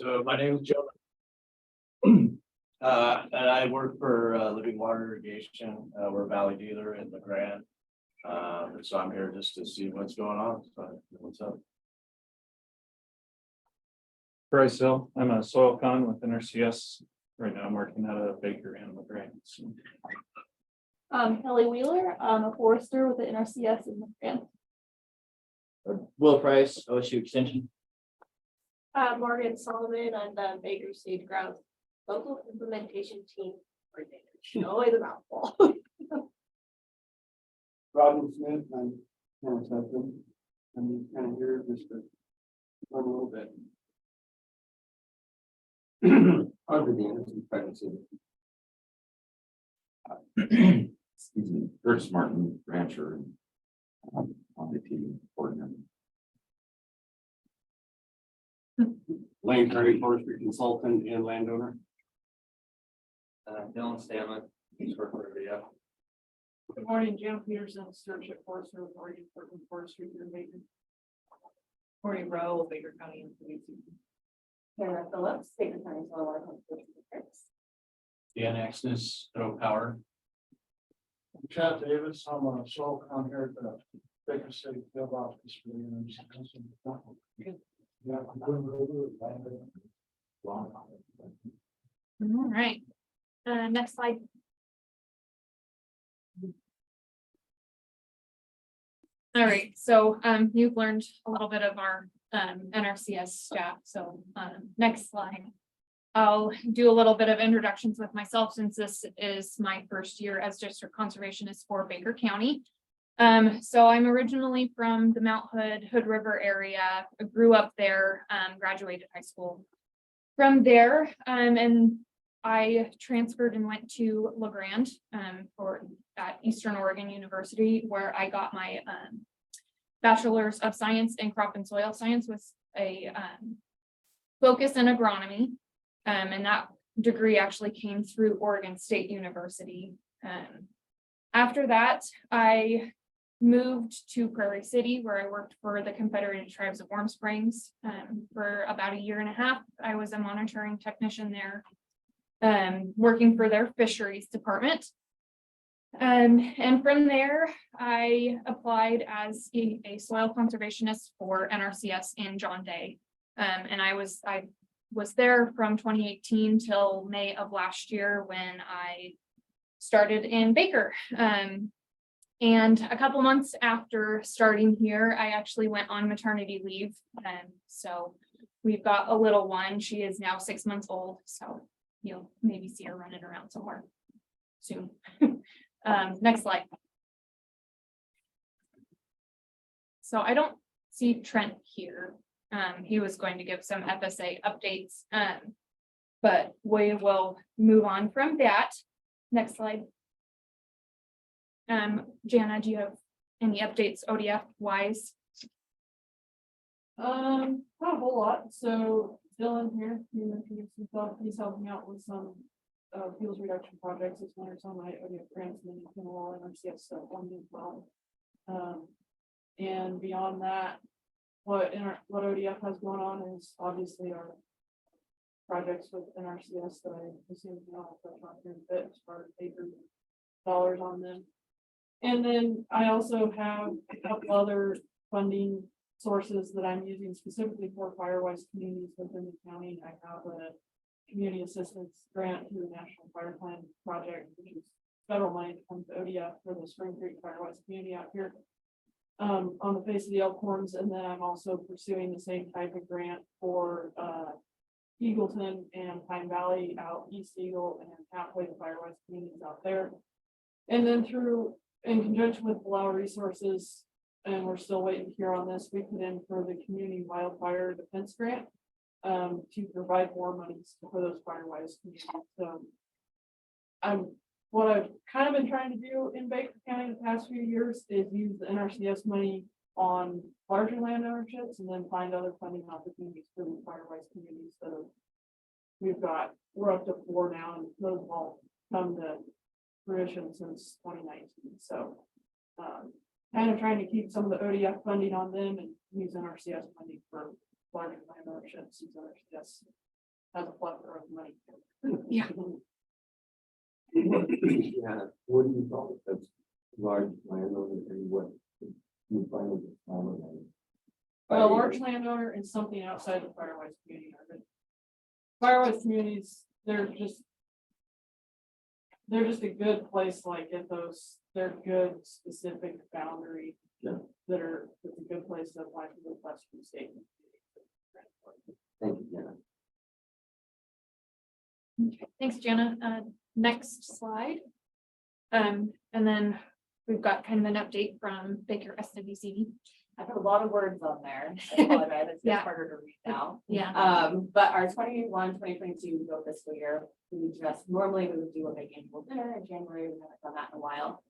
So my name is Joe. And I work for Living Water Irrigation. We're a valley dealer in LeGrand. And so I'm here just to see what's going on. So what's up? Bryce Hill, I'm a soil con with NRCS. Right now I'm working at a baker in LeGrand. So Kelly Wheeler, I'm a forester with the NRCS in LeGrand. Will Price, OSU Extension. Morgan Sullivan, I'm the Baker Stage Ground local implementation team coordinator. Always a mouthful. Rodney Smith, I'm kind of something. I'm kind of here just to run a little bit. Under the innocent pregnancy. Excuse me, Curtis Martin, rancher, and on the team coordinator. Lane Curry, forestry consultant and landowner. Dylan Stanley. He's working for the Good morning, Jim Peterson, Stewardship Forester with Oregon Department of Forestry here in Baker. Morning, Rowe, Baker County. Kara Phillips, Baker County Soil Water Conservation District. Dan Exness, Throw Power. Chad Davis, I'm a soil con here at the Baker City Field Office for the NRCS. Yeah, I'm going over All right. Next slide. All right, so you've learned a little bit of our NRCS staff. So next slide. I'll do a little bit of introductions with myself since this is my first year as district conservationist for Baker County. So I'm originally from the Mount Hood River area. I grew up there, graduated high school from there, and I transferred and went to LeGrand at Eastern Oregon University, where I got my bachelor's of science in crop and soil science with a focus in agronomy. And that degree actually came through Oregon State University. After that, I moved to Prairie City, where I worked for the Confederated Tribes of Warm Springs for about a year and a half. I was a monitoring technician there, working for their fisheries department. And from there, I applied as a soil conservationist for NRCS in John Day. And I was there from 2018 till May of last year when I started in Baker. And a couple months after starting here, I actually went on maternity leave. So we've got a little one. She is now 6 months old. So you'll maybe see her running around somewhere soon. Next slide. So I don't see Trent here. He was going to give some FSA updates, but we will move on from that. Next slide. Jana, do you have any updates ODF wise? Not a whole lot. So Dylan here, he introduced himself. He's helping out with some fuels reduction projects this winter, some of my ODF grants, and then you can roll NRCS stuff on as well. And beyond that, what ODF has going on is obviously our projects with NRCS that I assume I'll touch on here in a bit as far as paper dollars on them. And then I also have a couple other funding sources that I'm using specifically for firewise communities within the county. I have a community assistance grant through the National Fire Plan Project, which is federal money that comes to ODF for the Spring Creek firewise community out here on the face of the Elkhorns. And then I'm also pursuing the same type of grant for Eagleton and Pine Valley out East Eagle and halfway the firewise communities out there. And then in conjunction with Palau Resources, and we're still waiting to hear on this, we put in for the community wildfire defense grant to provide more monies for those firewise communities. So what I've kind of been trying to do in Baker County the past few years is use the NRCS money on larger land ownerships and then find other funding opportunities for the firewise communities that we're up to 4 now, and those all come to fruition since 2019. So kind of trying to keep some of the ODF funding on them and use NRCS money for larger land ownerships, since NRCS has a plethora of money. Yeah. Yeah, what do you call it? That's large landowner and what you find with the smaller one? A large landowner is something outside the Firewise community. Firewise communities, they're just a good place, to like get those, they're good specific boundary. Yeah. It's a good place to apply for the Western state. Thank you, Jenna. Thanks, Jana. Next slide. And then we've got kind of an update from Baker SWCD. I have a lot of words on there. I apologize, it's Yeah. just harder to read now. Yeah. But our 2022 fiscal year, we just, normally we would do a big annual dinner in January, we haven't done that in a while.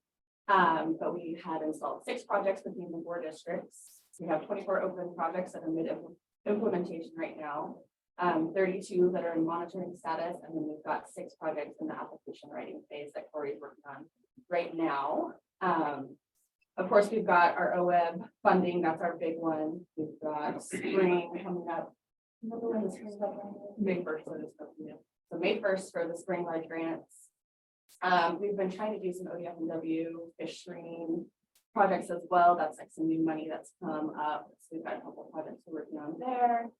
But we had installed 6 projects between the 4 districts. We have 24 open projects that are mid-implementation right now. 32 that are in monitoring status, and then we've got 6 projects in the application writing phase that Corey's working on right now. Of course, we've got our OEB funding, that's our big one. We've got spring coming up. Remember when the spring is up? May 1st for this stuff, yeah. So May 1st for the spring large grants. We've been trying to do some ODF&W fish screening projects as well. That's like some new money that's come up. So we've got a couple of projects we're working on there.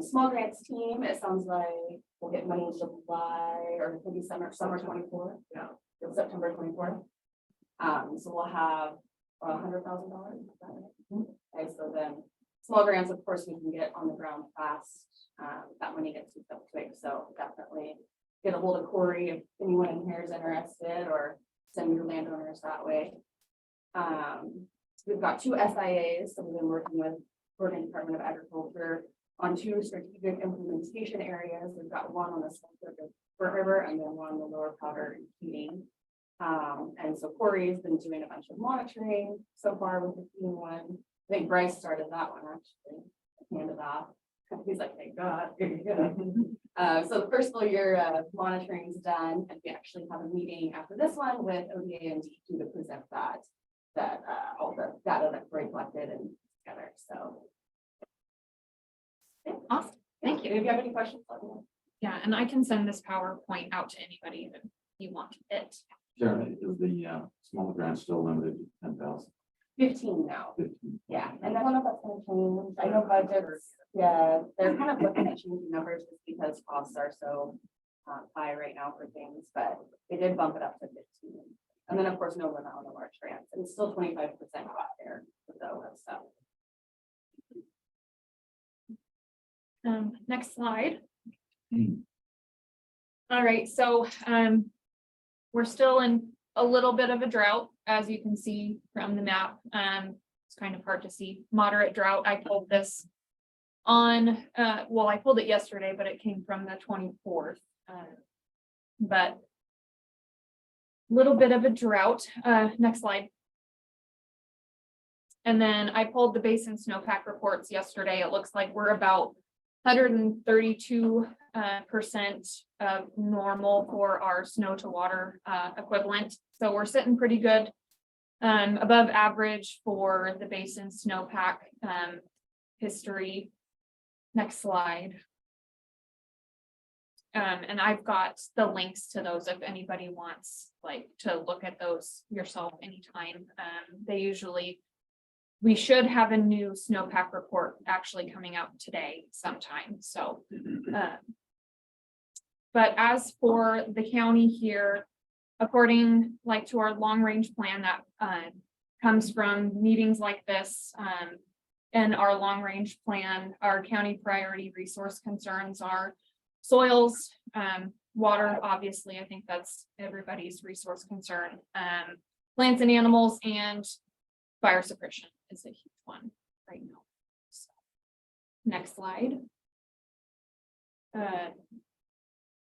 Small grants team, it sounds like we'll get money in July or maybe summer 24. Yeah, September 24. So we'll have $100,000. Okay, so then small grants, of course, we can get on the ground fast. That money gets used up quick, so definitely get a hold of Corey if anyone in here is interested, or send your landowners that way. We've got 2 SIAs that we've been working with Oregon Department of Agriculture on 2 strategic implementation areas. We've got one on the South River and then one on the Lower Powder and Keating. And so Corey's been doing a bunch of monitoring so far with the Keating one. I think Bryce started that one actually, handed off. He's like, thank God. So the first full year monitoring is done, and we actually have a meeting after this one with ODA and DQ to present that all the data that Corey collected and together. So Awesome. Thank you. if you have any questions, let me know. Yeah, and I can send this PowerPoint out to anybody that you want it. Sharon, is the small grant still limited to 10,000? 15 now. 15? Yeah, and I don't know if that's gonna change. I know budgets, yeah, they're kind of looking at changing numbers just because costs are so high right now for things, but they did bump it up to 15. And then, of course, no limit on the large grants, and it's still 25% off there for the OEB stuff. Next slide. All right, so we're still in a little bit of a drought, as you can see from the map. It's kind of hard to see. Moderate drought. I pulled this on, well, I pulled it yesterday, but it came from the 24th. But little bit of a drought. Next slide. And then I pulled the basin snowpack reports yesterday. It looks like we're about 132% of normal for our snow to water equivalent. So we're sitting pretty good, above average for the basin snowpack history. Next slide. And I've got the links to those if anybody wants to look at those yourself anytime. We should have a new snowpack report actually coming out today sometime. So, but as for the county here, according to our long range plan that comes from meetings like this, and our long range plan, our county priority resource concerns are soils, water, obviously, I think that's everybody's resource concern, plants and animals, and fire suppression is a huge one right now. So, next slide.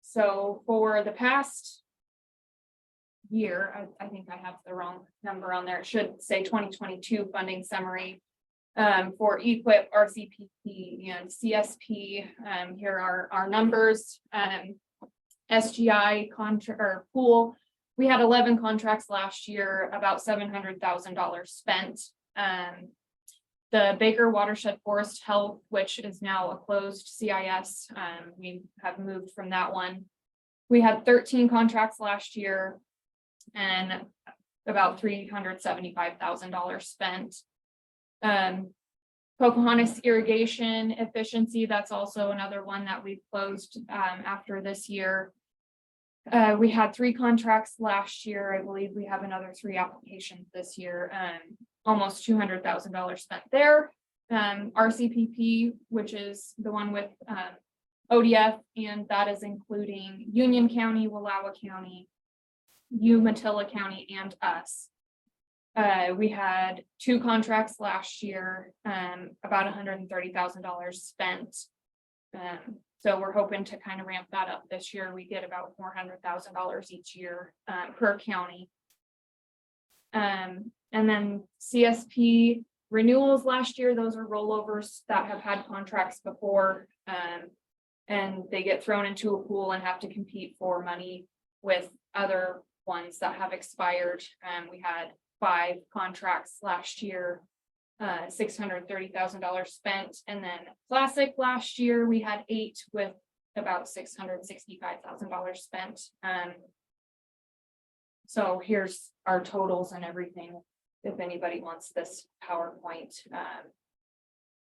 So for the past year, I think I have the wrong number on there. It should say 2022 funding summary for EQIP, RCPP, and CSP. Here are our numbers. SGI contract or pool. We had 11 contracts last year, about $700,000 spent. The Baker Watershed Forest Health, which is now a closed CIS, we have moved from that one. We had 13 contracts last year and about $375,000 spent. Pocahontas irrigation efficiency, that's also another one that we've closed after this year. We had 3 contracts last year. I believe we have another 3 applications this year. Almost $200,000 spent there. RCPP, which is the one with ODF, and that is including Union County, Wallowa County, Umatilla County, and us. We had 2 contracts last year, about $130,000 spent. So we're hoping to kind of ramp that up this year. We get about $400,000 each year per county. And then CSP renewals last year, those are rollovers that have had contracts before. And they get thrown into a pool and have to compete for money with other ones that have expired. We had 5 contracts last year, $630,000 spent. And then Classic last year, we had 8 with about $665,000 spent. So here's our totals and everything, if anybody wants this PowerPoint.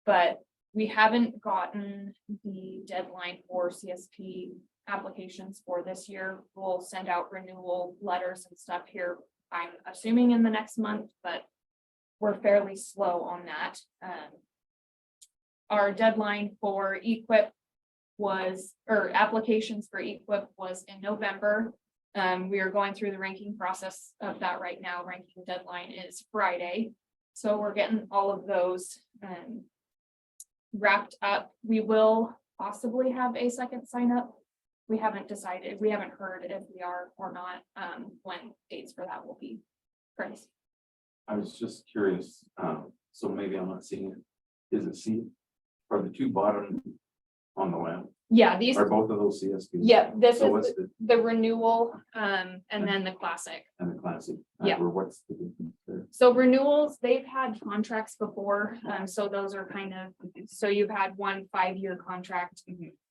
But we haven't gotten the deadline for CSP applications for this year. We'll send out renewal letters and stuff here, I'm assuming in the next month, but we're fairly slow on that. Our deadline for EQIP was, or applications for EQIP was in November. We are going through the ranking process of that right now. Ranking deadline is Friday. So we're getting all of those wrapped up. We will possibly have a second sign up. We haven't decided. We haven't heard if we are or not, when dates for that will be. Chris. I was just curious, so maybe I'm not seeing it. Is it C? Are the 2 bottom on the left? Yeah, these, Are both of those CSPs? yeah, this So is what's the renewal, and then the classic. and the classic? Yeah. Or what's the difference there? So renewals, they've had contracts before, so those are kind of, so you've had 1 5-year contract.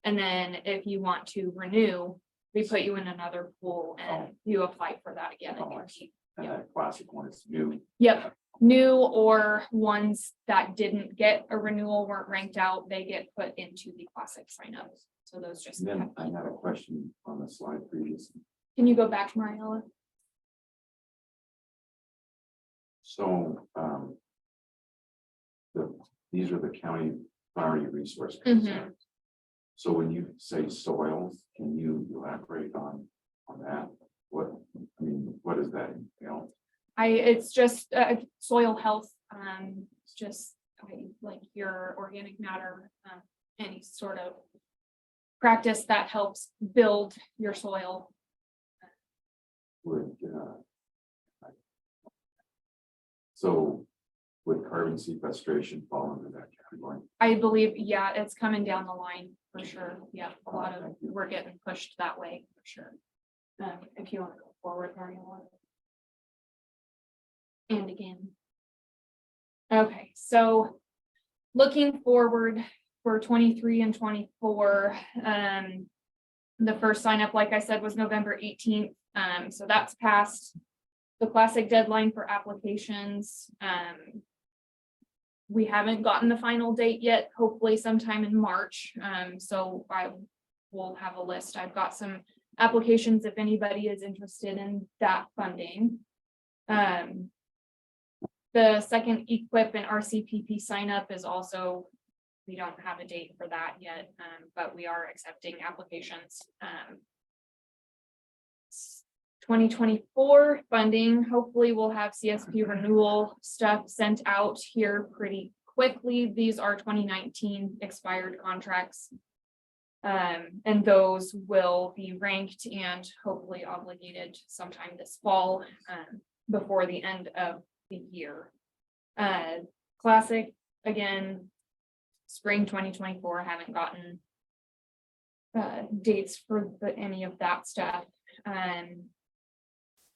And then if you want to renew, we put you in another pool and you apply for that again. And you keep. And that classic one is new. Yep, new or ones that didn't get a renewal, weren't ranked out, they get put into the classic sign up. So those just. And then I had a question on the slide previously. Can you go back, Mariella? So, these are the county priority resource Mhm. concerns. So when you say soils, can you elaborate on that? What, I mean, what does that entail? It's just soil health, it's just like your organic matter, any sort of practice that helps build your soil. Would, so would carbon sequestration fall under that category? I believe, yeah, it's coming down the line for sure. Yeah, a lot of, we're getting pushed that way for sure. If you want to go forward, Mariella. And again. Okay, so looking forward for 23 and 24, the first sign up, like I said, was November 18th. So that's past the classic deadline for applications. We haven't gotten the final date yet, hopefully sometime in March. So I will have a list. I've got some applications if anybody is interested in that funding. The second EQIP and RCPP sign up is also, we don't have a date for that yet, but we are accepting applications. 2024 funding, hopefully we'll have CSP renewal stuff sent out here pretty quickly. These are 2019 expired contracts. And those will be ranked and hopefully obligated sometime this fall, before the end of the year. Classic, again, spring 2024, haven't gotten dates for any of that stuff.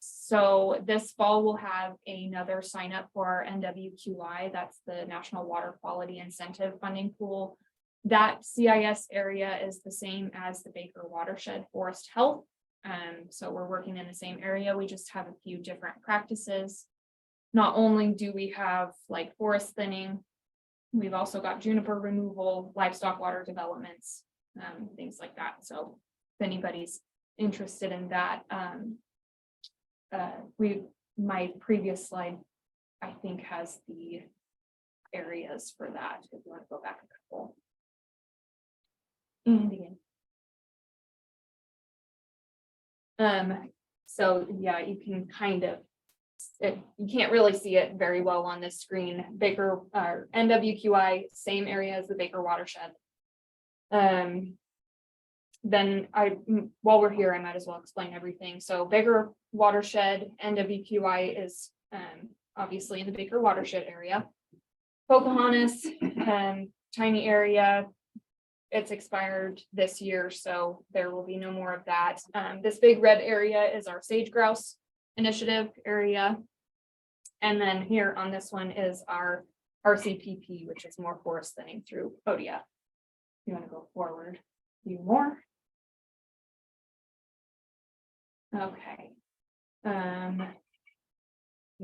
So this fall we'll have another sign up for our NWQI, that's the National Water Quality Incentive Funding Pool. That CIS area is the same as the Baker Watershed Forest Health. So we're working in the same area, we just have a few different practices. Not only do we have like forest thinning, we've also got juniper removal, livestock water developments, things like that. So if anybody's interested in that, my previous slide, I think, has the areas for that, if you want to go back a couple. And again. So yeah, you can kind of, you can't really see it very well on this screen. Baker, NWQI, same area as the Baker watershed. Then while we're here, I might as well explain everything. So Baker watershed, NWQI is obviously in the Baker watershed area. Pocahontas, tiny area. It's expired this year, so there will be no more of that. This big red area is our sage grouse initiative area. And then here on this one is our RCPP, which is more forest thinning through ODF. You want to go forward a few more? Okay. Yeah,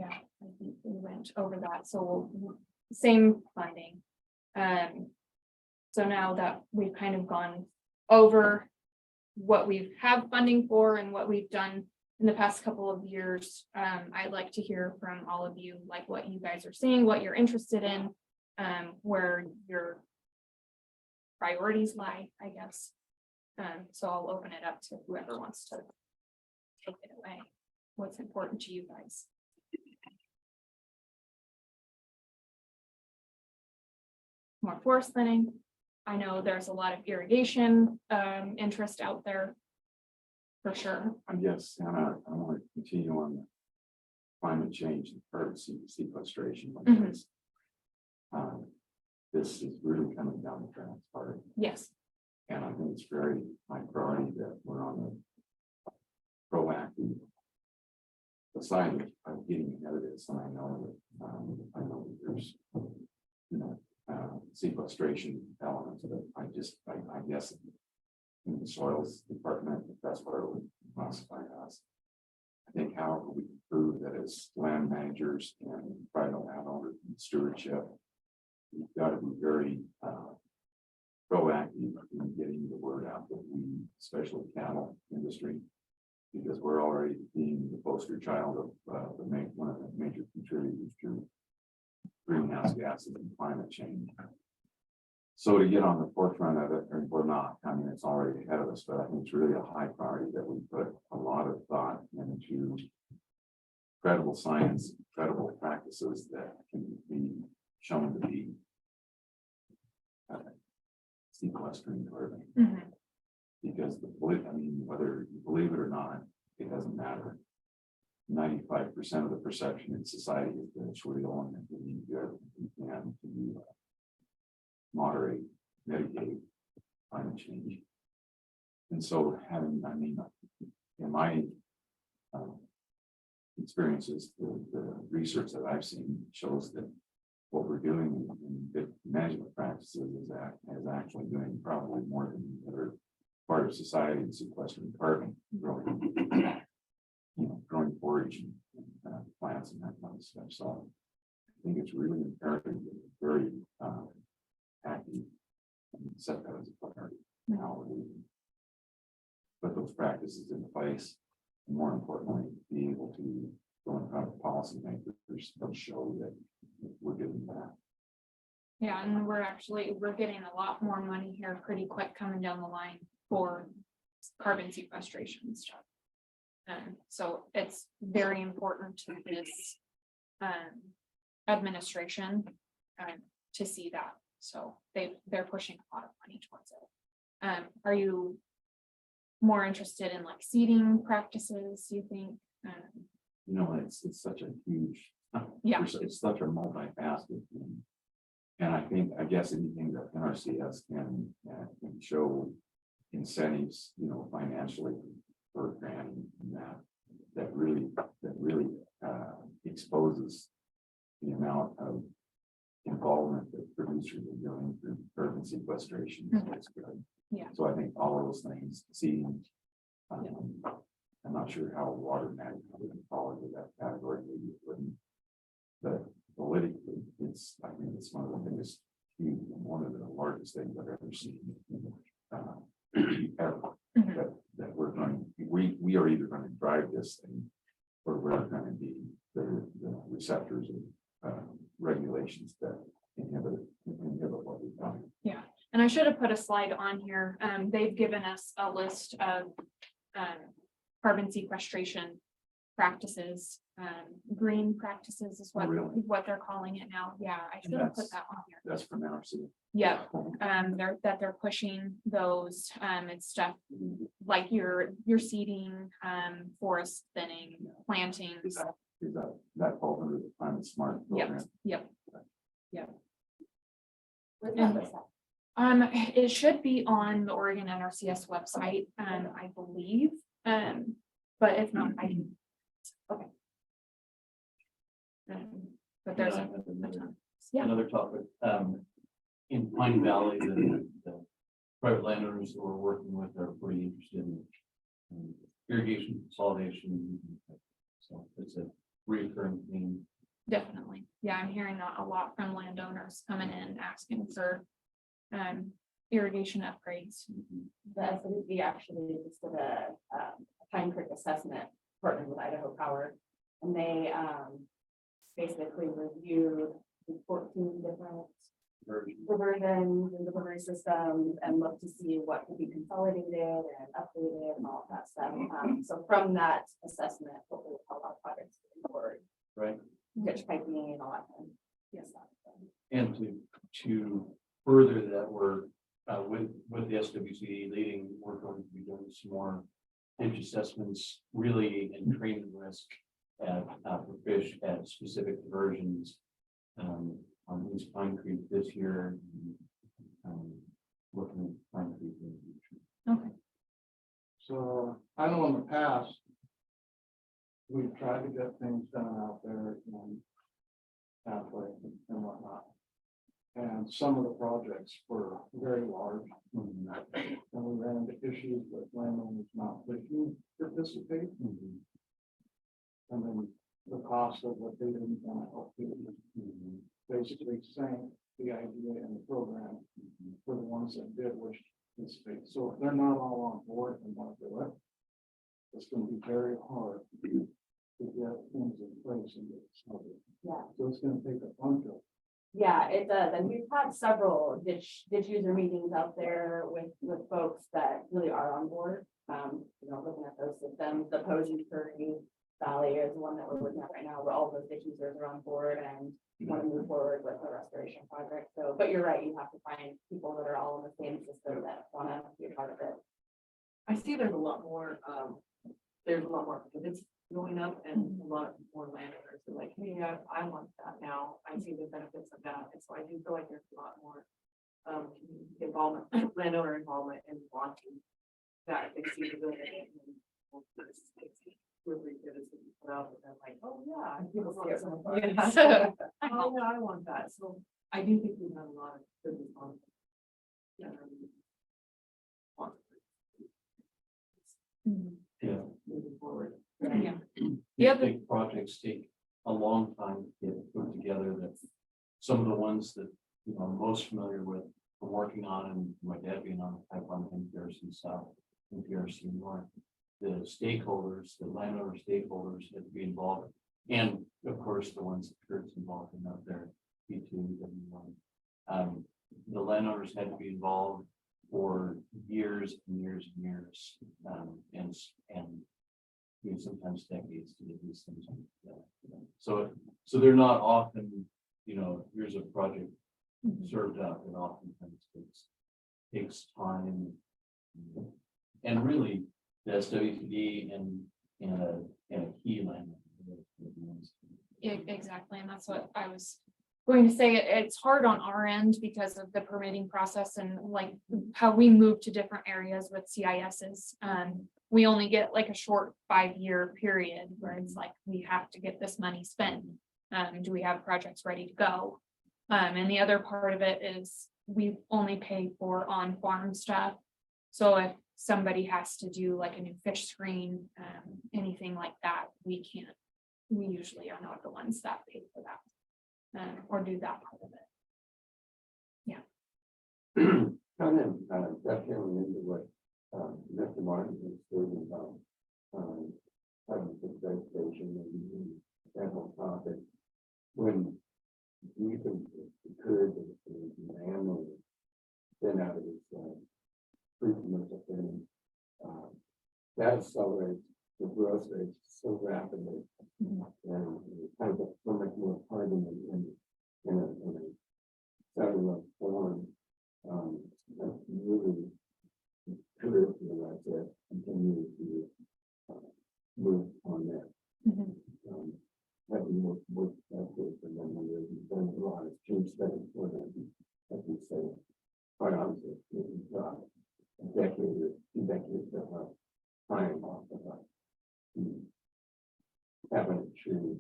I think we went over that. So same funding. So now that we've kind of gone over what we've had funding for and what we've done in the past couple of years, I'd like to hear from all of you, like what you guys are seeing, what you're interested in, where your priorities lie, I guess. So I'll open it up to whoever wants to take it away. What's important to you guys? More forest thinning. I know there's a lot of irrigation interest out there. For sure. I guess, and I want to continue on the climate change and carbon sequestration. Because, this is really coming down the track part. Yes. And I think it's very high priority that we're on the proactive side of getting ahead of this. And I know that there's, sequestration elements of it. I guess in the soils department, if that's what it would classify as. I think however we can prove that as land managers and private landowners and stewardship, we've got to be very proactive in getting the word out that we, especially cattle industry, because we're already being the poster child of one of the major contributors to greenhouse gases and climate change. So to get on the forefront of it, or we're not, I mean, it's already ahead of us, but I think it's really a high priority that we put a lot of thought into credible science, credible practices that can be shown to be sequestering carbon. Mm-hmm. Because whether you believe it or not, it doesn't matter. 95% of the perception in society is that it's real and that we do everything we can to moderate, mitigate climate change. And so in my experiences, the research that I've seen shows that what we're doing in good management practices is actually doing probably more than the other part of society in sequestering carbon, growing forage and plants and that kind of stuff. So I think it's really imperative that we're very active and set that as a priority. How we put those practices in place, and more importantly, be able to go in front of policymakers and show that we're doing that. Yeah, and we're getting a lot more money here pretty quick coming down the line for carbon sequestration and stuff. So it's very important to this administration to see that. So they're pushing a lot of money towards it. Are you more interested in like seeding practices, you think? It's such a huge, Yeah, it's such a multifaceted thing. And I guess anything that NRCS can show incentives, financially for granting that that really exposes the amount of involvement that producers are going through urban sequestration. So it's good. Yeah. So I think all of those things, seeing, I'm not sure how water management would fall into that category, maybe it wouldn't. But politically, I think it's one of the biggest, one of the largest things I've ever seen. Ever. That we're going, we are either going to drive this thing, or we're going to be the receptors of regulations that inhibit what we've done. Yeah, and I should have put a slide on here. They've given us a list of carbon sequestration practices. Green practices is Oh, really? what they're calling it now. Yeah, I should have put that on here. That's from NRCS. Yeah, they're pushing those, it's stuff like your seeding, forest thinning, plantings. Is that falls under the climate smart program? Yep. Where's And- that list at? It should be on the Oregon NRCS website, I believe, but if not, I can. Okay. But there's a ton. Yeah. Another topic, in Pine Valley, the private landowners that we're working with are pretty interested in irrigation consolidation. So it's a recurring theme. Definitely. Yeah, I'm hearing that a lot from landowners coming in asking for irrigation upgrades. The SWB actually just did a Pine Creek assessment partnered with Idaho Power. And they basically reviewed 14 different reversions and delivery systems and looked to see what could be consolidated and updated and all of that stuff. So from that assessment, hopefully a lot of projects moving forward, Right. ditch piping and all that. Kind of Yes. stuff. And to further that work, with the SWC leading, we're going to be doing some more ditch assessments, really, and training risk for fish at specific diversions on East Pine Creek this year. Looking at Pine Creek in the future. Okay. So I know in the past, we've tried to get things done out there and halfway and whatnot. And some of the projects were very large. And we ran into issues with landowners not wishing to participate. And then the cost of what they didn't want to help do basically sank the idea and the program for the ones that did wish to participate. So if they're not all on board and want to do it, it's going to be very hard to get things in place and get it started. Yeah. So it's going to take a bunch of. Yeah, it does. And we've had several ditch user meetings out there with folks that really are on board. Looking at those systems, the Posey Curry Valley is the one that we're looking at right now, where all those ditch users are on board and want to move forward with the restoration project. So, but you're right, you have to find people that are all in the same system that want to be a part of it. I see there's a lot more it's going up and a lot more landowners are like, hey, I want that now. I see the benefits of that. And so I do feel like there's a lot more involvement, landowner involvement and wanting that. They see the benefit. Really good as put out, but they're like, oh yeah, people see it. So, Oh yeah, I want that. So I do think we've had a lot of good response. Yeah. Yeah. Moving forward. Yeah. These big projects take a long time to get put together. That some of the ones that I'm most familiar with from working on, and my dad being on the pipeline in NRCS South, NRCS North, the stakeholders, the landowner stakeholders had to be involved, and of course the ones that Kurt's involved in out there, P2, W1. The landowners had to be involved for years and years and years, and sometimes decades to get these things. So they're not often, here's a project served up. It oftentimes takes time, and really the SWCD and a key land. exactly, and that's what I was going to say. It's hard on our end because of the permitting process and like how we move to different areas with CISs. we only get like a short 5-year period where it's like, we have to get this money spent. Do we have projects ready to go? And the other part of it is we only pay for on-farm stuff. So if somebody has to do like a new fish screen, anything like that, we usually are not the ones that pay for that. Or do that part of it. Kind of, definitely into what, Mr. Martin was stating about, having the vegetation and that whole topic. When you can encourage the animal, then out of this, pre-commercial thing, that accelerates the growth rate so rapidly. And it kind of gets so much more hardened in a cellular form. That's really good, like that, continue to move on that. Having more effective, and then we've done a lot of change studies for them, as we say, quite honestly, a decade or 2 decades of time off of having a true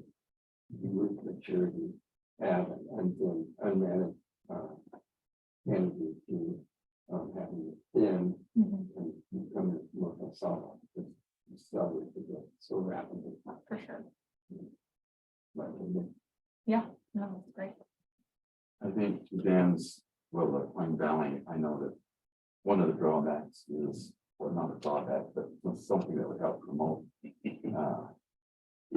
root maturity, have an unmanaged energy to having it thin and becoming more solid. So so rapidly. For sure. But, Yeah, no, that's great. I think to Dan's, well, the Pine Valley, I know that one of the drawbacks is, well, not a drawback, but it's something that would help promote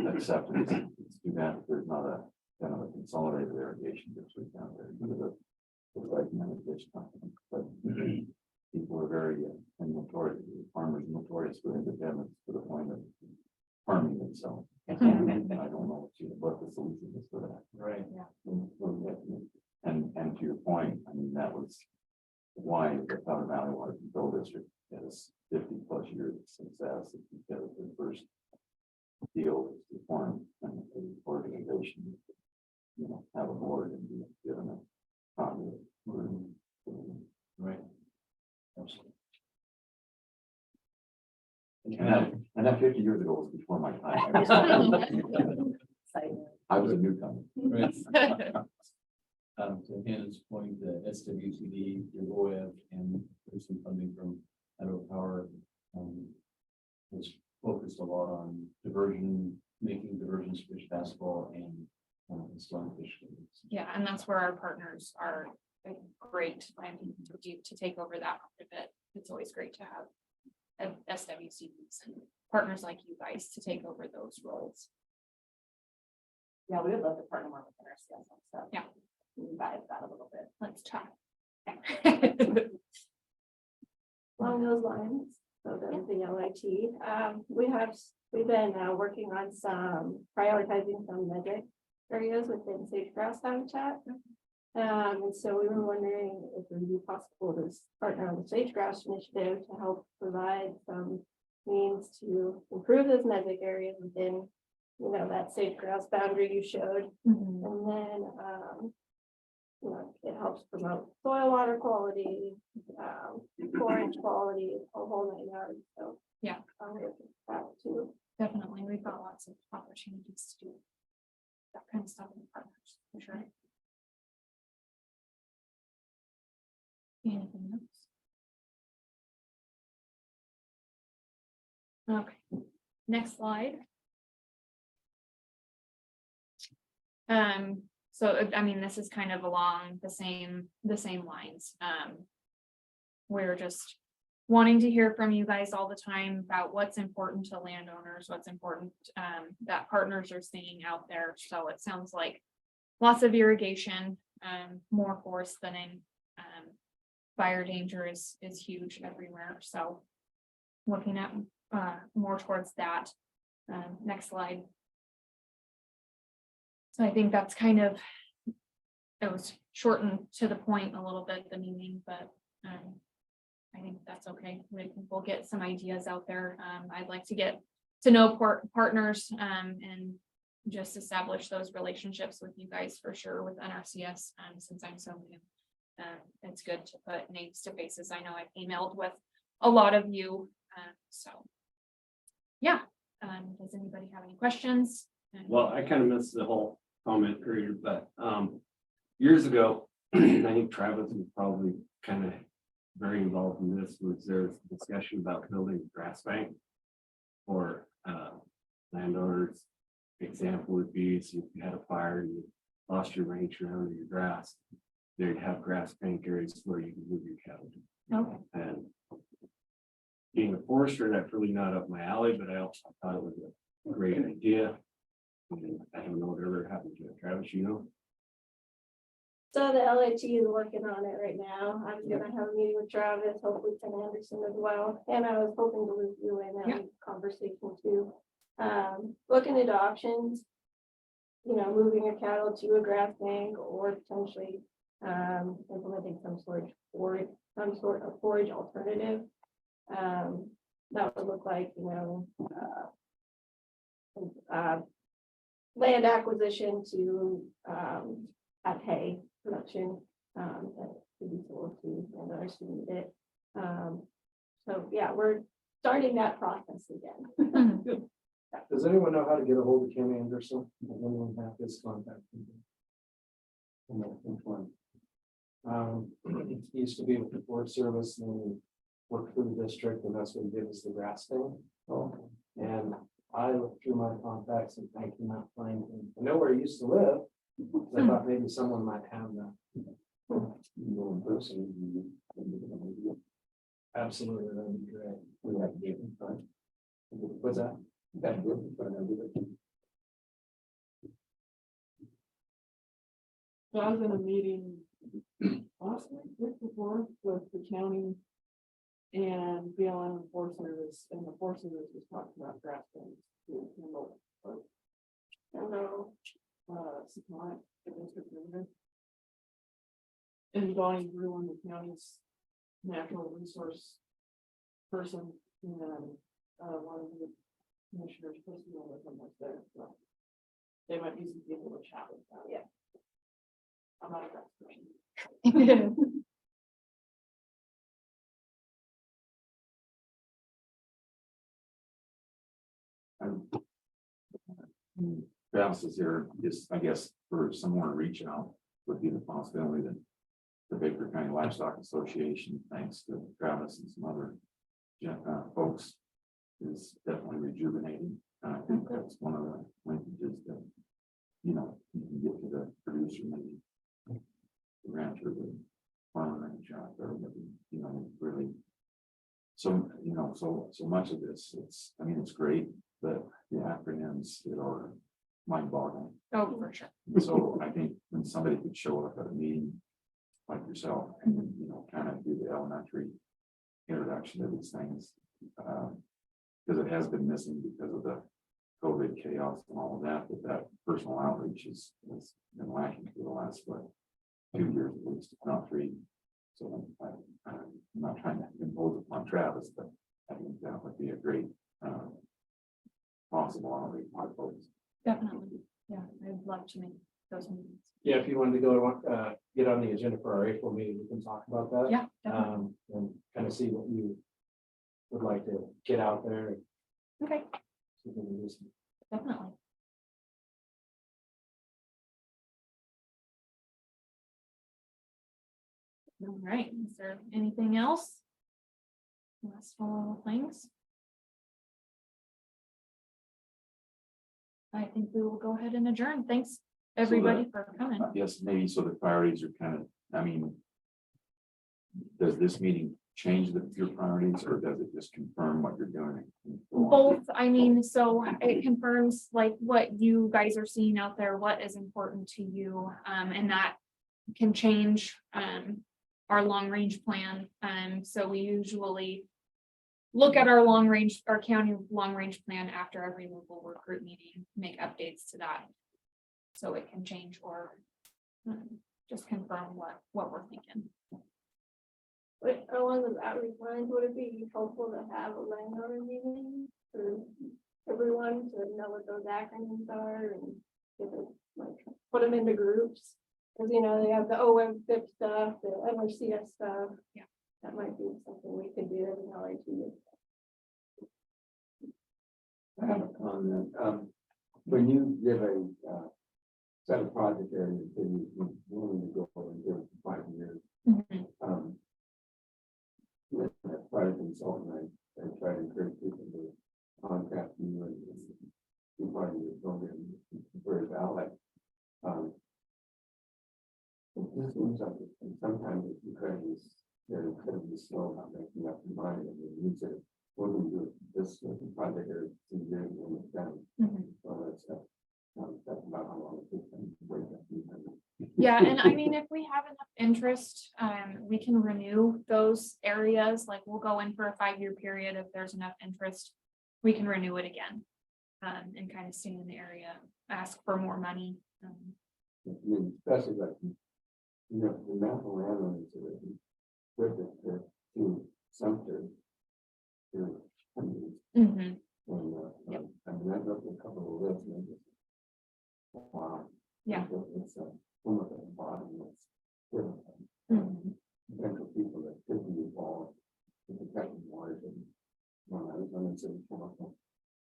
acceptance. It's too bad that there's not a kind of a consolidated irrigation district down there. Due to the fragmented fish company, but people are very notorious, farmers notorious for independence to the point of harming themselves. I don't know what the solution is for that. Right. And to your point, I mean, that was why the Powder Valley Water Control District has 50+ years of success, because the first deal was to form an organization, have a board and be given a Right. Absolutely. and that 50 years ago was before my time. I was a newcomer. Right. To Hannah's point, the SWCD, your OF, and there's some funding from Idaho Power, was focused a lot on making diversions fish passable and installing fish screens. Yeah, and that's where our partners are great. I mean, to take over that part of it, it's always great to have SWCDs and partners like you guys to take over those roles. Yeah, we would love to partner more with NRCS on stuff. Yeah. Revise that a little bit. Let's talk. Along those lines, so there's the LIT, we've been working on prioritizing some metric areas within sage-grouse habitat. And so we were wondering if it would be possible to partner on the sage-grouse initiative to help provide some means to improve those metric areas within, that sage-grouse boundary you showed. And then, it helps promote soil water quality, forage quality, a whole 9 yards. So Yeah. That too. Definitely, we've got lots of opportunities to do that kind of stuff with partners, for sure. Anything else? Okay, next slide. So I mean, this is kind of along the same lines. We're just wanting to hear from you guys all the time about what's important to landowners, what's important that partners are seeing out there. So it sounds like lots of irrigation, more forest thinning, fire danger is huge everywhere. So looking at more towards that. Next slide. So I think that's kind of, it was shortened to the point a little bit, the meaning, but I think that's okay. We'll get some ideas out there. I'd like to get to know partners and just establish those relationships with you guys for sure with NRCS since I'm so new. It's good to put names to faces. I know I've emailed with a lot of you, so yeah, does anybody have any questions? Well, I kind of missed the whole comment period, but years ago, I think Travis was probably kind of very involved in this, was there discussion about building a grass bank for landowners. Example would be, so if you had a fire and you lost your range around your grass, they'd have grass bank areas where you can move your cattle. Okay. And being a forester, that's really not up my alley, but I also thought it was a great idea. And I don't know whatever happened to it, Travis, you know? So the LIT is working on it right now. I'm gonna have a meeting with Travis, hopefully Ken Anderson as well, and I was hoping to review in that conversation too. Looking into options. You know, moving your cattle to a grass bank or potentially implementing some sort of forage alternative. That would look like, you know, land acquisition to have hay production that could be sold to landowners who need it. So yeah, we're starting that process again. Does anyone know how to get a hold of Ken Anderson? Does anyone have his contact? Which one? He used to be with the Forest Service and then he worked for the district, and that's what he did, was the grass thing. And I looked through my contacts and I cannot find him. I know where he used to live. I thought maybe someone might have that. Absolutely, that'd be great. What's that? So I was in a meeting last week before with the county and BLM and Forest Service, and the Forest Service was talking about grass banks to handle supply the district movement. And Bonnie grew on the county's natural resource person, and one of the commissioners supposed to be with them was there, so they might be some people to chat with. Yeah. I'm not a grass person. Travis is here, just, I guess, for someone to reach out would be the possibility that the Baker County Livestock Association, thanks to Travis and some other folks, is definitely rejuvenating. And I think that's one of the linkages that, you know, you can get to the producer, maybe the rancher, the farmer ranch out there, maybe, you know, really. So, you know, so much of this, I mean, it's great, but the acronyms are mind-boggling. Oh, for sure. So I think when somebody could show up at a meeting like yourself and, you know, kind of do the elementary introduction of these things, because it has been missing because of the COVID chaos and all of that, but that personal outreach has been lacking for the last, 2 years at least, if not 3. So I'm not trying to impose upon Travis, but I think that would be a great possible outreach by folks. Definitely. Yeah, I'd love to make those meetings. Yeah, if you wanted to go get on the agenda for our April meeting, we can talk about that. Yeah, definitely. And kind of see what you would like to get out there. Okay, See if we can do some. definitely. All right, is there anything else? Last little things. I think we will go ahead and adjourn. Thanks, everybody, for coming. Yes, maybe so the priorities are kind of, I mean, does this meeting change your priorities, or does it just confirm what you're doing? Both, I mean, so it confirms like what you guys are seeing out there, what is important to you, and that can change our long range plan. So we usually look at our county long range plan after every local work group meeting, make updates to that. So it can change or just confirm what we're thinking. But along those outreach lines, would it be helpful to have a landowner meeting for everyone to know what those acronyms are and give it, like, put them into groups? Because, you know, they have the OMFIP stuff, the NRCS stuff. Yeah. That might be something we could do as an LIT. have a comment. When you give a, set of project areas that you're willing to go over and do it for 5 years, with that private consultant, I try to encourage people to contact you and be part of your program, very valid. It seems like, and sometimes it's because they're incredibly slow about making up their mind, and they use it. We're going to do this project or 2 years when it's done. So that's about how long it takes them to break up. Yeah, and I mean, if we have enough interest, we can renew those areas, like we'll go in for a 5-year period, if there's enough interest, we can renew it again. And kind of stay in the area, ask for more money. I mean, especially like, the amount of landowners that are with it to Sumter. Mhm. And I mean, I've looked at a couple of lists and I just, wow. Yeah. It's almost at the bottom. It's Mhm. potential people that could be involved in protecting waters. And when I was on the city council,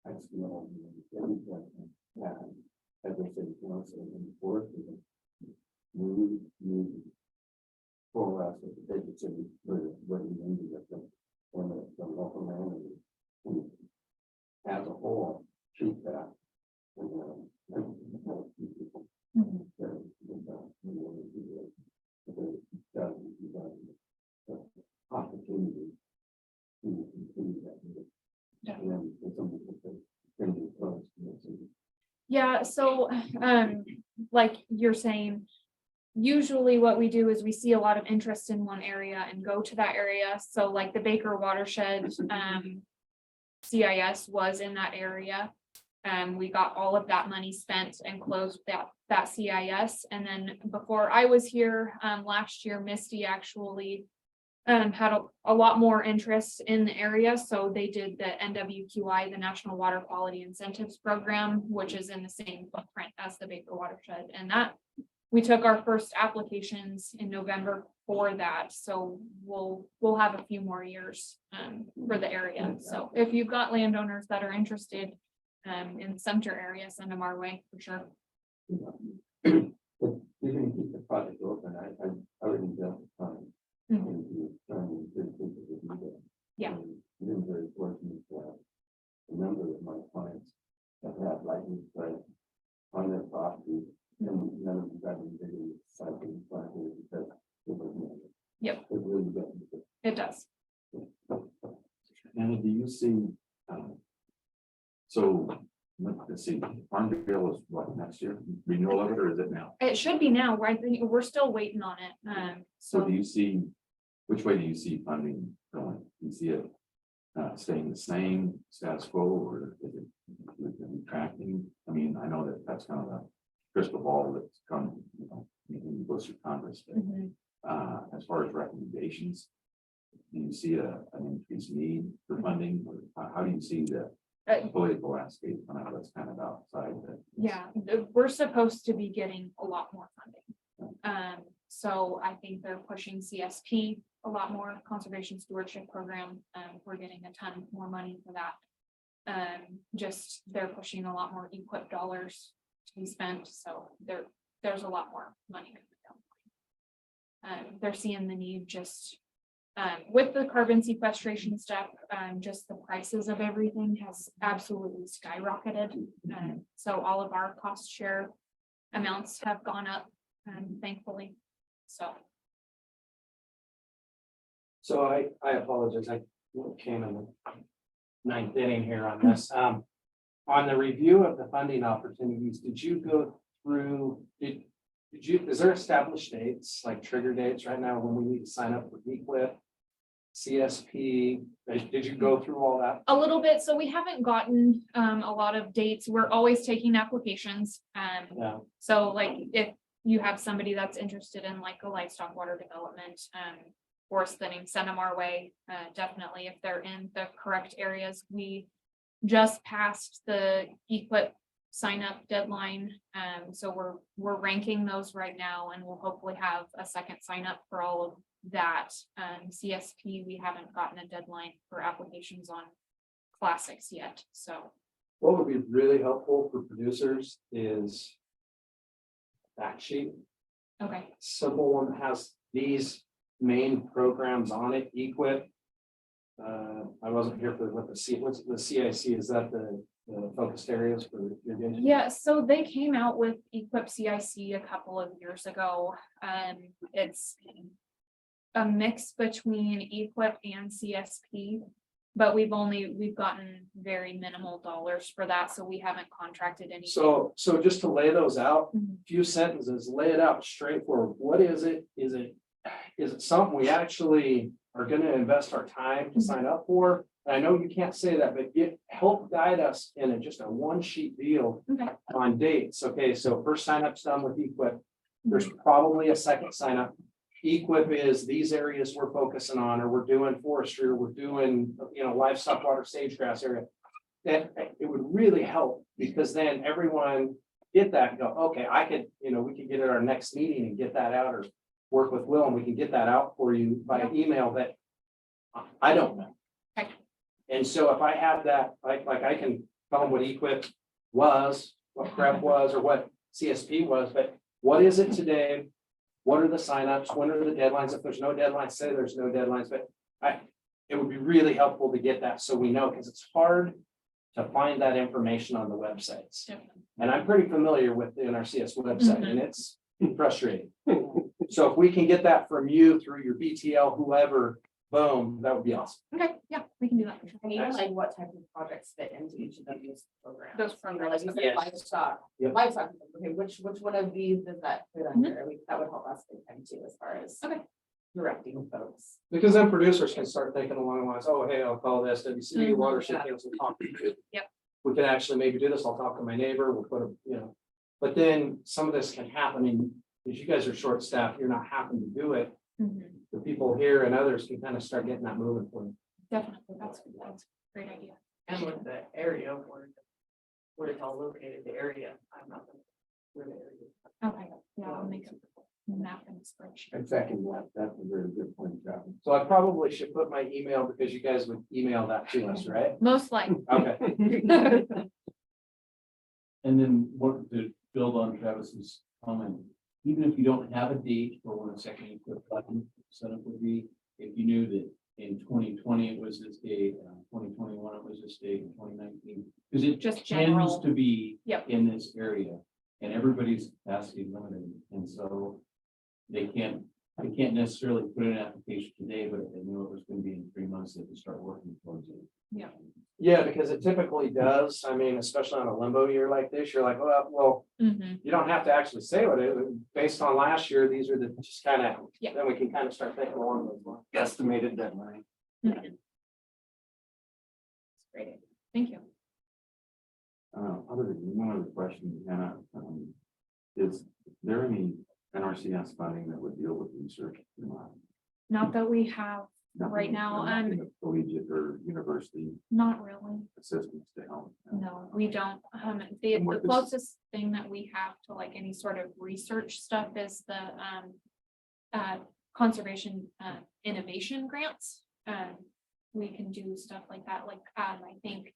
I just know that as I said, council in the forest, we for us at the big city, what we need to get them on the local land and as a whole treat that. Opportunity to continue that. Yeah. And then for some people, they can be close. Yeah, so, like you're saying, usually what we do is we see a lot of interest in one area and go to that area. So like the Baker watershed, CIS was in that area. We got all of that money spent and closed that CIS. And then before I was here, last year, Misty actually had a lot more interest in the area. So they did the NWQI, the National Water Quality Incentives Program, which is in the same footprint as the Baker watershed. And that we took our first applications in November for that. So we'll have a few more years for the area. So if you've got landowners that are interested in Sumter area, send them our way for sure. But you can keep the project open. I would invest time. Yeah. Been very fortunate to have a number of my clients that have lightning strike on their property, and none of them got any bigger cycling property because it was. Yep. It really doesn't. It does. And do you see, so let's see, Farm Bill is what, next year, renewal of it, or is it now? It should be now. I think we're still waiting on it. So do you see, which way do you see funding going? Do you see it staying the same status quo, or is it retracting? I mean, I know that that's kind of a crystal ball that's come, in the goes through Congress. But, as far as recommendations, do you see an increased need for funding, or how do you see the political landscape? That's kind of outside that. Yeah, we're supposed to be getting a lot more funding. So I think they're pushing CSP a lot more, Conservation Stewardship Program. We're getting a ton more money for that. Just they're pushing a lot more equip dollars to be spent. So there's a lot more money. They're seeing the need just with the carbon sequestration stuff, just the prices of everything has absolutely skyrocketed. So all of our cost share amounts have gone up, thankfully. So I apologize. I came in the ninth inning here on this. On the review of the funding opportunities, did you go through, is there established dates, like trigger dates right now when we need to sign up for EQIP, CSP? Did you go through all that? A little bit. So we haven't gotten a lot of dates. We're always taking applications. Yeah. So like if you have somebody that's interested in like a livestock water development, forest thinning, send them our way. Definitely if they're in the correct areas. We just passed the EQIP sign up deadline. So we're ranking those right now, and we'll hopefully have a second sign up for all of that. CSP, we haven't gotten a deadline for applications on classics yet. So What would be really helpful for producers is fact sheet, Okay, simple one that has these main programs on it, equip. I wasn't here for what what's the CIC, is that the focused areas for irrigation? yeah, so they came out with Equip CIC a couple of years ago. It's a mix between Equip and CSP. But we've gotten very minimal dollars for that, so we haven't contracted any. So just to lay those out, Mhm. few sentences, lay it out straightforward. What is it? Is it something we actually are gonna invest our time to sign up for? And I know you can't say that, but help guide us in just a one sheet deal Okay. on dates. Okay, so first sign up's done with Equip. There's probably a second sign up. Equip is these areas we're focusing on, or we're doing forestry, or we're doing, livestock, water, sage-grouse area. That it would really help, because then everyone get that and go, okay, we could get at our next meeting and get that out, or work with Will and we can get that out for you by email that I don't know. Okay. And so if I have that, like I can tell them what Equip was, what prep was, or what CSP was, but what is it today? What are the signups? When are the deadlines? If there's no deadlines, say there's no deadlines, but it would be really helpful to get that so we know, because it's hard to find that information on the websites. And I'm pretty familiar with the NRCS website and it's frustrating. So if we can get that from you through your BTL, whoever, boom, that would be awesome. Okay, yeah, we can do that. And even like what type of projects fit into each of those programs? Those You know, programs, like you said, yes. livestock, Yep. livestock, okay, which one of these does that fit under? That would help us think too, as far as Okay. directing folks. Because then producers can start thinking along the lines, oh, hey, I'll call this WCB Mhm. watershed council. Talk to you. Yep. We could actually maybe do this. I'll talk to my neighbor. We'll put but then some of this can happen and because you guys are short staffed, you're not having to do it. Mhm. The people here and others can kind of start getting that moving for you. Definitely, that's a great idea. And with the area where it's all located, the area, I'm not. Where the area is. Okay, yeah, I'll make a map and spreadsheet. In fact, that's a very good point, John. So I probably should put my email because you guys would email that to us, right? Most likely. Okay. And then what to build on Travis's comment, even if you don't have a date for when a second Equip button setup would be, if you knew that in 2020 it was this date, 2021 it was this date, in 2019, because it Just tends general. to be Yep. in this area, and everybody's capacity is limited, and so they can't necessarily put in an application today, but if they knew it was going to be in 3 months, they could start working towards it. Yeah, because it typically does. I mean, especially on a limbo year like this, you're like, well, Mhm. you don't have to actually say what it is. Based on last year, these are the just kind of, Yeah. then we can kind of start thinking along those lines. Estimated deadline. Mhm. Great, thank you. One other question, Hannah, is there any NRCS funding that would deal with research? Not that we have Nothing- right now, nothing of Collegiate or university not really. assistance to help? No, we don't. And The what does- closest thing that we have to like any sort of research stuff is the conservation innovation grants. We can do stuff like that, like I think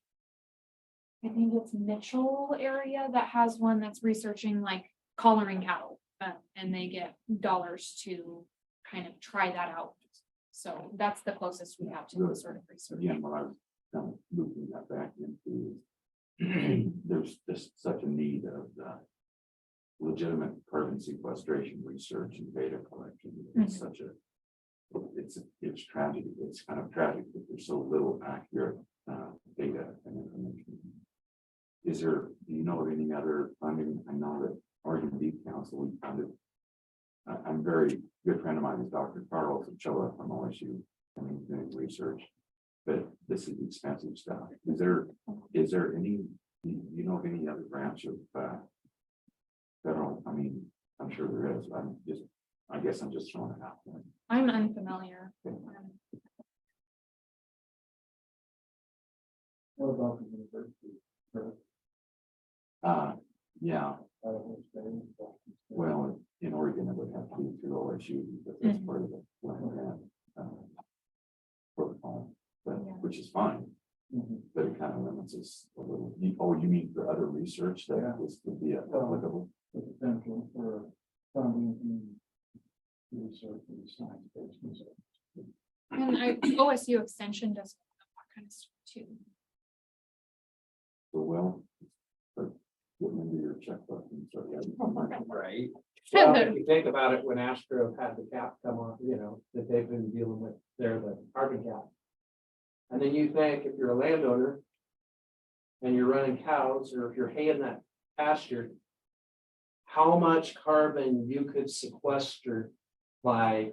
it's Mitchell area that has one that's researching like collaring cattle. And they get dollars to kind of try that out. So that's the closest we have to the sort of research. Again, what I was kind of moving that back into, there's just such a need of legitimate carbon sequestration research and data collection. It's such a, it's tragic. It's kind of tragic that there's so little accurate data and information. Do you know of any other funding? I know that Oregon Beef Council, we funded. I'm very good friend of mine is Dr. Carlos Ochoa from OSU, and he's doing research. But this is expensive stuff. Is there any, do you know of any other branch of federal? I mean, I'm sure there is. I guess I'm just throwing it out there. I'm unfamiliar. What about the university? Yeah, well, in Oregon, it would have to be through OSU, but that's part of the land grant protocol, but, which is fine. But it kind of time limits is a little, oh, you mean for other research Yeah. that this would be applicable? The potential for funding and research and science-based research. And OSU Extension does that kind of stuff too. So well, but get into your checkbook and start adding. Right. Well, if you think about it, when Astro had the cap come on, that they've been dealing with, the carbon cap. And then you think if you're a landowner and you're running cows, or if you're haying that pasture, how much carbon you could sequester by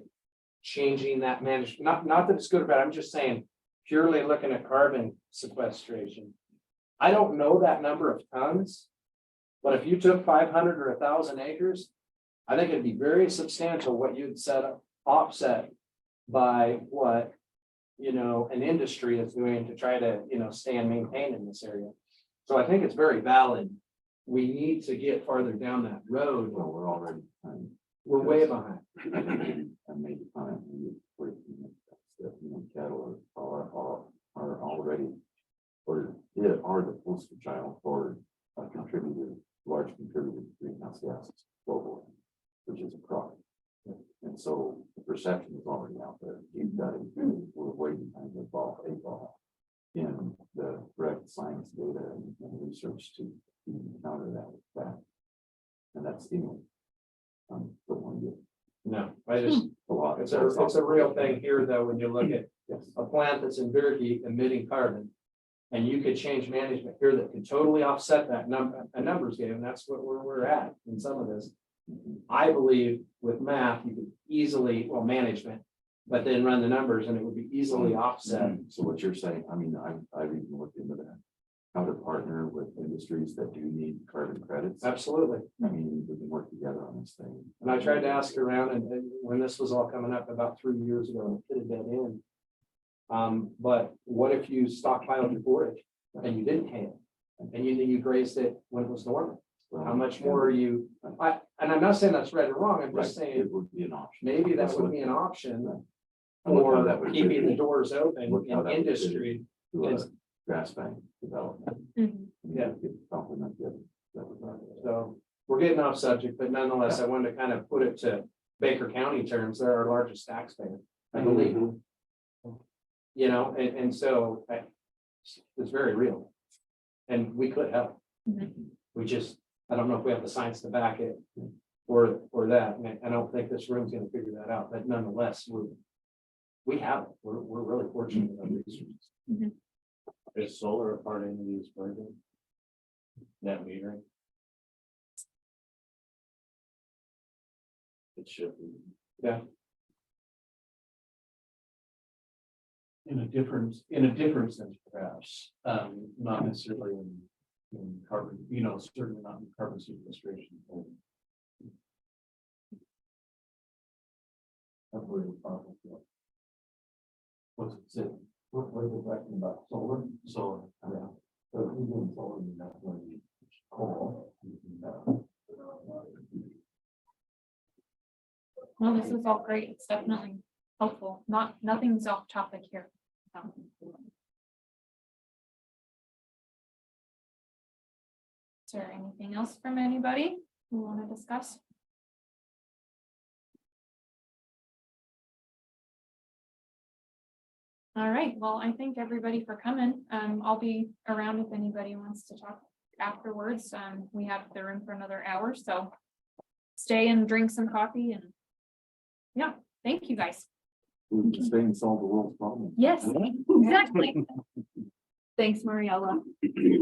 changing that management, not that it's good or bad, I'm just saying purely looking at carbon sequestration. I don't know that number of tons, but if you took 500 or 1,000 acres, I think it'd be very substantial what you'd set up, offset by what, an industry is doing to try to, stay and maintain in this area. So I think it's very valid. We need to get farther down that road. Well, we're already behind. We're way behind. I made the comment, cattle are already, or are the poster child for a large contributor to greenhouse gases globally, which is a crop. And so the perception is already out there. You've got it, we're way behind the ball in the correct science data and research to counter that. And that's stimulating. Don't want to get No, I just, a lot. it's a real thing here, though, when you look at Yes. a plant that's in Verde emitting carbon. And you could change management here that could totally offset that a numbers game, and that's what we're at in some of this. I believe with math, you could easily, management, but then run the numbers and it would be easily offset. So what you're saying, I mean, I've even looked into that. How to partner with industries that do need carbon credits. Absolutely. I mean, we can work together on this thing. And I tried to ask around, and when this was all coming up about 3 years ago, it hit a dead end. But what if you stockpiled your forage and you didn't hay it? And you grazed it when it was normal? How much more are you, and I'm not saying that's right or wrong, I'm just saying, It would be an option. maybe that would be an option And look how for that would keeping the fit doors open Look how in that would fit industry. to a Yes. grass bank development. Mhm. Yeah. Complement the other. that would be- So we're getting off subject, but nonetheless, I wanted to kind of put it to Baker County terms. They're our largest taxpayer, I believe. And so it's very real. And we could help. Mhm. We just, I don't know if we have the science to back it or that. And I don't think this room's gonna figure that out, but nonetheless, we have it. We're really fortunate with our resources. Is solar a part of any of these programs? Net metering? It should be. Yeah. In a different sense perhaps, not necessarily in carbon, certainly not in carbon sequestration. That's where the problem is. What's it say? What are they talking about? Solar? Solar, yeah. So if you're doing solar, then that's going to be coal. Well, this is all great. It's definitely helpful. Nothing's off topic here. Is there anything else from anybody who want to discuss? All right, well, I thank everybody for coming. I'll be around if anybody wants to talk afterwards. We have the room for another hour, so stay and drink some coffee and yeah, thank you guys. We can stay and solve the world's problems. Yes, exactly. Thanks, Mariella.